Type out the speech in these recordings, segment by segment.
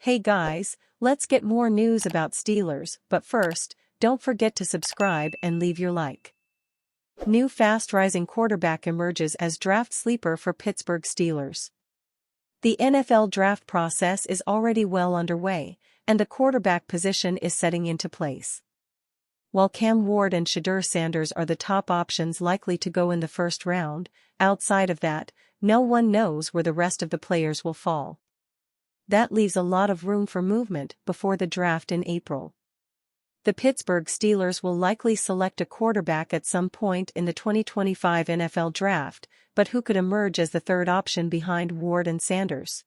Hey guys, let's get more news about Steelers, but first, don't forget to subscribe and leave your like. New fast-rising quarterback emerges as draft sleeper for Pittsburgh Steelers. The NFL draft process is already well underway, and the quarterback position is setting into place. While Cam Ward and Shedeur Sanders are the top options likely to go in the first round, outside of that, no one knows where the rest of the players will fall. That leaves a lot of room for movement before the draft in April. The Pittsburgh Steelers will likely select a quarterback at some point in the 2025 NFL Draft, but who could emerge as the third option behind Ward and Sanders?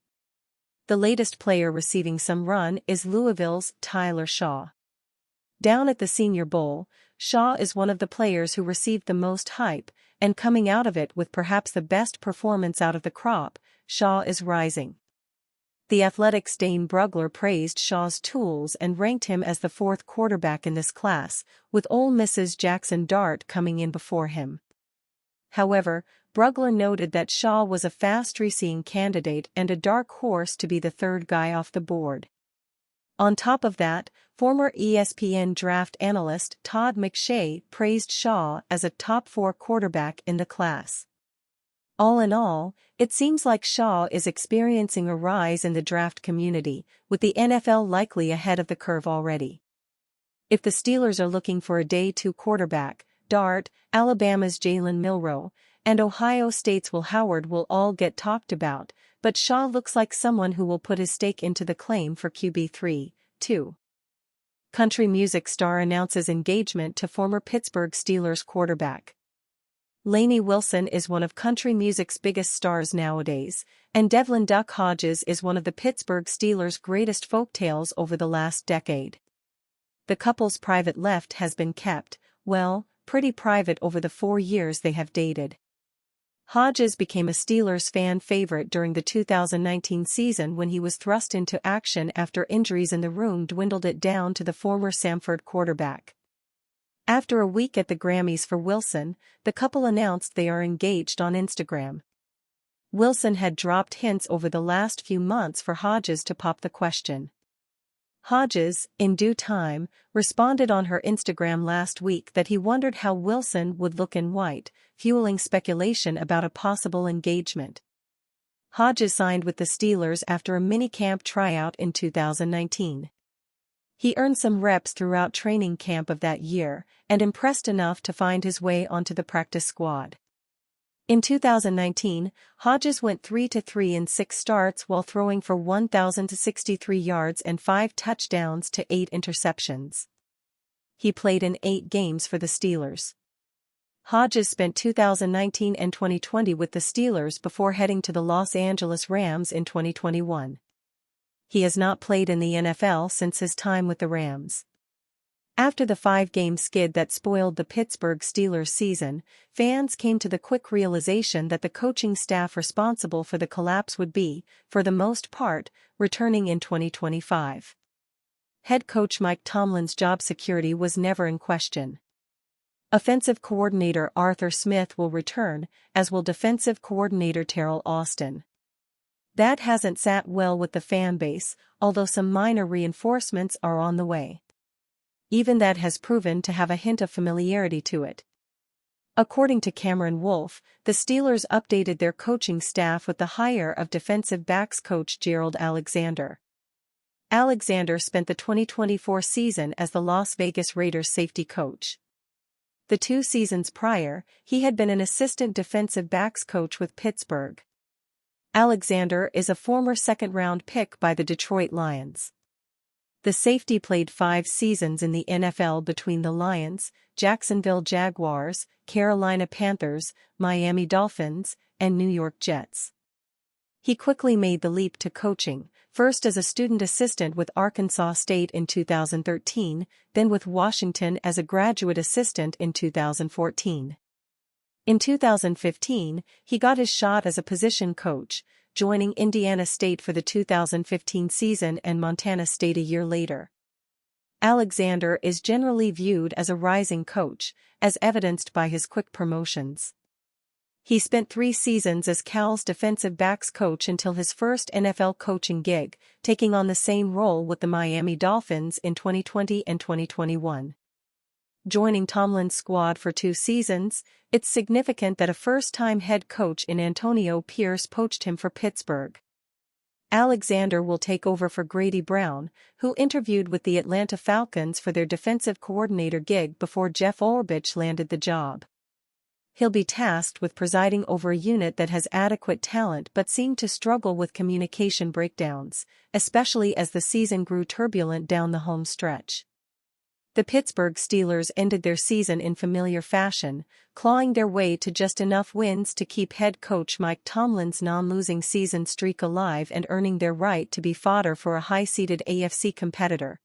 The latest player receiving some run is Louisville's Tyler Shaw. Down at the Senior Bowl, Shaw is one of the players who received the most hype, and coming out of it with perhaps the best performance out of the crop, Shaw is rising. The Athletic's Dane Brugler praised Shaw's tools and ranked him as the fourth quarterback in this class, with Ole Miss's Jackson Dart coming in before him. However, Brugler noted that Shaw was a fast-receiving candidate and a dark horse to be the third guy off the board. On top of that, former ESPN draft analyst Todd McShay praised Shaw as a top 4 quarterback in the class. All in all, it seems like Shaw is experiencing a rise in the draft community, with the NFL likely ahead of the curve already. If the Steelers are looking for a day 2 quarterback, Dart, Alabama's Jalen Milroe, and Ohio State's Will Howard will all get talked about, but Shaw looks like someone who will put his stake into the claim for QB3, too. Country music star announces engagement to former Pittsburgh Steelers quarterback. Lainey Wilson is one of country music's biggest stars nowadays, and Devlin Duck Hodges is one of the Pittsburgh Steelers' greatest folktales over the last decade. The couple's private life has been kept, well, pretty private over the 4 years they have dated. Hodges became a Steelers fan favorite during the 2019 season when he was thrust into action after injuries in the room dwindled it down to the former Samford quarterback. After a week at the Grammys for Wilson, the couple announced they are engaged on Instagram. Wilson had dropped hints over the last few months for Hodges to pop the question. Hodges, in due time, responded on her Instagram last week that he wondered how Wilson would look in white, fueling speculation about a possible engagement. Hodges signed with the Steelers after a minicamp tryout in 2019. He earned some reps throughout training camp of that year, and impressed enough to find his way onto the practice squad. In 2019, Hodges went 3-3 in 6 starts while throwing for 1,063 yards and 5 touchdowns to 8 interceptions. He played in 8 games for the Steelers. Hodges spent 2019 and 2020 with the Steelers before heading to the Los Angeles Rams in 2021. He has not played in the NFL since his time with the Rams. After the 5-game skid that spoiled the Pittsburgh Steelers season, fans came to the quick realization that the coaching staff responsible for the collapse would be, for the most part, returning in 2025. Head coach Mike Tomlin's job security was never in question. Offensive coordinator Arthur Smith will return, as will defensive coordinator Terrell Austin. That hasn't sat well with the fan base, although some minor reinforcements are on the way. Even that has proven to have a hint of familiarity to it. According to Cameron Wolfe, the Steelers updated their coaching staff with the hire of defensive backs coach Gerald Alexander. Alexander spent the 2024 season as the Las Vegas Raiders safety coach. The 2 seasons prior, he had been an assistant defensive backs coach with Pittsburgh. Alexander is a former second-round pick by the Detroit Lions. The safety played 5 seasons in the NFL between the Lions, Jacksonville Jaguars, Carolina Panthers, Miami Dolphins, and New York Jets. He quickly made the leap to coaching, first as a student assistant with Arkansas State in 2013, then with Washington as a graduate assistant in 2014. In 2015, he got his shot as a position coach, joining Indiana State for the 2015 season and Montana State a year later. Alexander is generally viewed as a rising coach, as evidenced by his quick promotions. He spent 3 seasons as Cal's defensive backs coach until his first NFL coaching gig, taking on the same role with the Miami Dolphins in 2020 and 2021. Joining Tomlin's squad for 2 seasons, it's significant that a first-time head coach in Antonio Pierce poached him for Pittsburgh. Alexander will take over for Grady Brown, who interviewed with the Atlanta Falcons for their defensive coordinator gig before Jeff Orbich landed the job. He'll be tasked with presiding over a unit that has adequate talent but seemed to struggle with communication breakdowns, especially as the season grew turbulent down the home stretch. The Pittsburgh Steelers ended their season in familiar fashion, clawing their way to just enough wins to keep head coach Mike Tomlin's non-losing season streak alive and earning their right to be fodder for a high-seeded AFC competitor.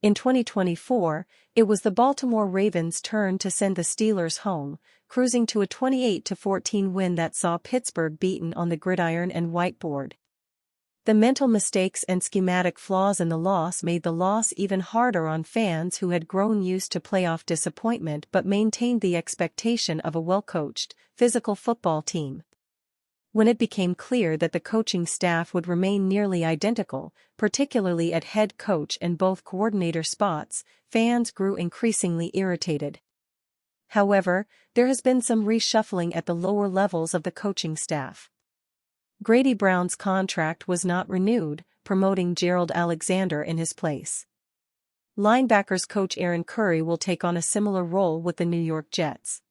In 2024, it was the Baltimore Ravens' turn to send the Steelers home, cruising to a 28-14 win that saw Pittsburgh beaten on the gridiron and whiteboard. The mental mistakes and schematic flaws in the loss made the loss even harder on fans who had grown used to playoff disappointment but maintained the expectation of a well-coached, physical football team. When it became clear that the coaching staff would remain nearly identical, particularly at head coach and both coordinator spots, fans grew increasingly irritated. However, there has been some reshuffling at the lower levels of the coaching staff. Grady Brown's contract was not renewed, promoting Gerald Alexander in his place. Linebackers coach Aaron Curry will take on a similar role with the New York Jets.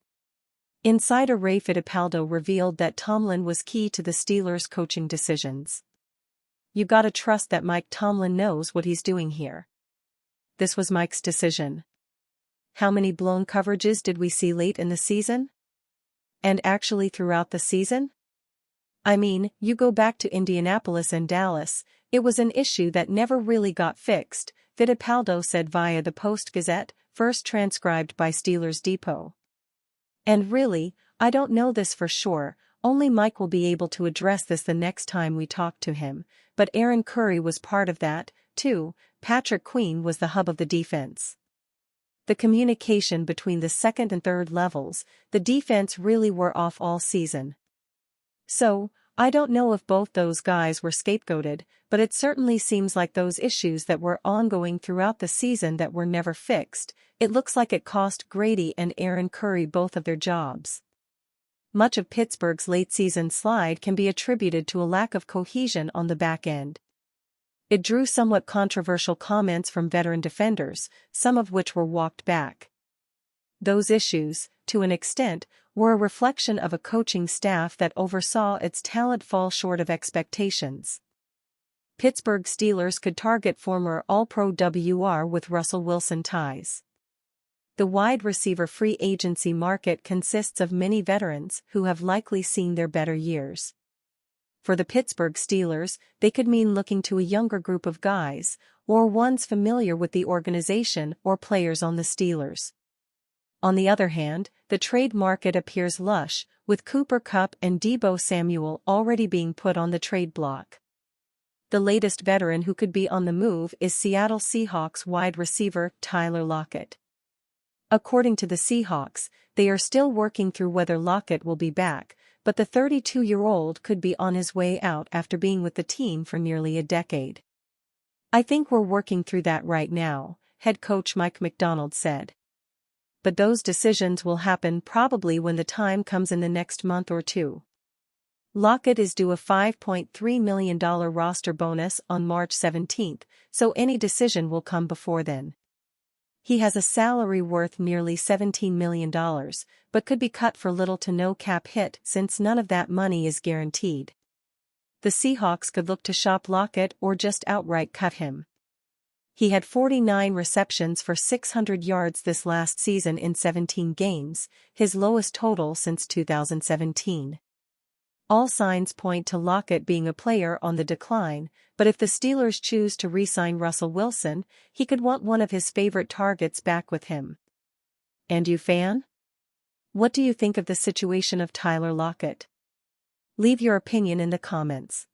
Insider Ray Fittipaldo revealed that Tomlin was key to the Steelers' coaching decisions. "You gotta trust that Mike Tomlin knows what he's doing here. This was Mike's decision." How many blown coverages did we see late in the season? And actually throughout the season? I mean, you go back to Indianapolis and Dallas, it was an issue that never really got fixed, Fittipaldo said via the Post-Gazette, first transcribed by Steelers Depot. And really, I don't know this for sure, only Mike will be able to address this the next time we talk to him, but Aaron Curry was part of that, too. Patrick Queen was the hub of the defense. The communication between the second and third levels, the defense really were off all season. So, I don't know if both those guys were scapegoated, but it certainly seems like those issues that were ongoing throughout the season that were never fixed, it looks like it cost Grady and Aaron Curry both of their jobs. Much of Pittsburgh's late-season slide can be attributed to a lack of cohesion on the back end. It drew somewhat controversial comments from veteran defenders, some of which were walked back. Those issues, to an extent, were a reflection of a coaching staff that oversaw its talent fall short of expectations. Pittsburgh Steelers could target former All-Pro WR with Russell Wilson ties. The wide receiver free agency market consists of many veterans who have likely seen their better years. For the Pittsburgh Steelers, they could mean looking to a younger group of guys, or ones familiar with the organization or players on the Steelers. On the other hand, the trade market appears lush, with Cooper Kupp and Deebo Samuel already being put on the trade block. The latest veteran who could be on the move is Seattle Seahawks wide receiver Tyler Locket. According to the Seahawks, they are still working through whether Locket will be back, but the 32-year-old could be on his way out after being with the team for nearly a decade. "I think we're working through that right now," head coach Mike Macdonald said. "But those decisions will happen probably when the time comes in the next month or two." Locket is due a $5.3 million roster bonus on March 17, so any decision will come before then. He has a salary worth nearly $17 million, but could be cut for little to no cap hit since none of that money is guaranteed. The Seahawks could look to shop Locket or just outright cut him. He had 49 receptions for 600 yards this last season in 17 games, his lowest total since 2017. All signs point to Locket being a player on the decline, but if the Steelers choose to re-sign Russell Wilson, he could want one of his favorite targets back with him. And you, fan? What do you think of the situation of Tyler Locket? Leave your opinion in the comments.